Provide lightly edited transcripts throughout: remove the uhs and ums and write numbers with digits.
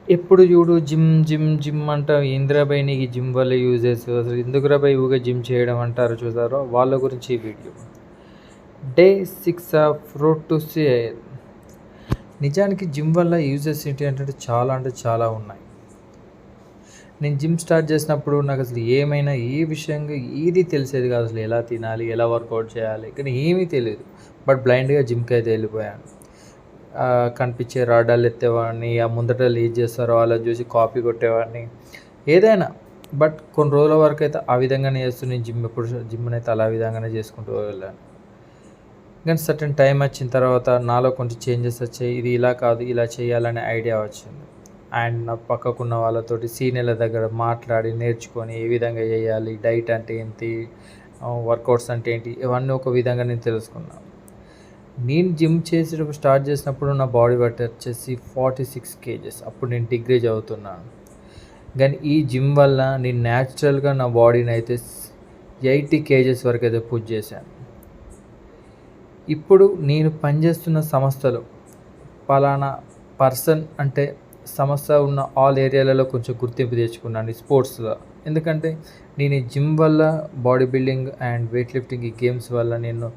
ఎప్పుడు చూడు gym gym gym అంటావు. ఏందిరా భయ్ నీకు జిమ్ వల్ల యూజెస్, అసలు ఎందుకురా భయ్ ఊగా జిమ్ చేయడం అంటారు చూసారో వాళ్ళ గురించి ఈ video. Day 6 of road to sale. నిజానికి జిమ్ వల్ల యూజెస్ ఏంటి అంటే చాలా ఉన్నాయి. నేను జిమ్ స్టార్ట్ చేసినప్పుడు నాకు అసలు ఏమైనా ఏ విషయంగా ఏది తెలిసేది కాదు. అసలు ఎలా తినాలి, ఎలా వర్కౌట్ చేయాలి, కానీ ఏమీ తెలియదు. బట్ బ్లైండ్గా జిమ్కి అయితే వెళ్ళిపోయాను. కనిపించే రాడాలు ఎత్తేవాడిని, ఆ ముందట లీడ్ చేస్తారో వాళ్ళని చూసి కాపీ కొట్టేవాడిని, ఏదైనా. బట్ కొన్ని రోజుల వరకు అయితే ఆ విధంగానే చేస్తూ నేను జిమ్ని అయితే అలా విధంగానే చేసుకుంటూ వెళ్ళాను. కానీ సర్టన్ టైం వచ్చిన తర్వాత నాలో కొంచెం చేంజెస్ వచ్చాయి. ఇది ఇలా కాదు, ఇలా చేయాలనే ఐడియా వచ్చింది. అండ్ నా పక్కకున్న వాళ్ళతోటి సీనియర్ల దగ్గర మాట్లాడి నేర్చుకొని ఏ విధంగా చేయాలి, డైట్ అంటే ఏంటి, వర్కౌట్స్ అంటే ఏంటి, ఇవన్నీ ఒక విధంగా నేను తెలుసుకున్నాను. నేను జిమ్ స్టార్ట్ చేసినప్పుడు నా బాడీ వెయిట్ వచ్చేసి 46 kgs. అప్పుడు నేను డిగ్రీ చదువుతున్నాను. కానీ ఈ జిమ్ వల్ల నేను న్యాచురల్గా నా బాడీని అయితే 80 kgs వరకు అయితే పుష్ చేశాను. ఇప్పుడు నేను పనిచేస్తున్న సంస్థలో పలానా పర్సన్ అంటే సంస్థ ఉన్న ఆల్ ఏరియాలలో కొంచెం గుర్తింపు తెచ్చుకున్నాను స్పోర్ట్స్లో. ఎందుకంటే నేను ఈ జిమ్ వల్ల, body building and weight lifting ఈ గేమ్స్ వల్ల నేను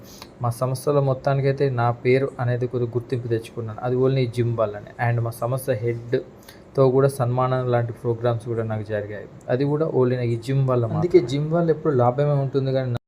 మా సంస్థలో మొత్తానికైతే నా పేరు అనేది కొద్దిగా గుర్తింపు తెచ్చుకున్నాను. అది ఓన్లీ ఈ జిమ్ వల్లనే. అండ్ మా సంస్థ హెడ్తో కూడా సన్మానం లాంటి ప్రోగ్రామ్స్ కూడా నాకు జరిగాయి. అది కూడా ఓన్లీ ఈ జిమ్ వల్ల. అందుకే జిమ్ వల్ల ఎప్పుడు లాభమే ఉంటుంది కానీ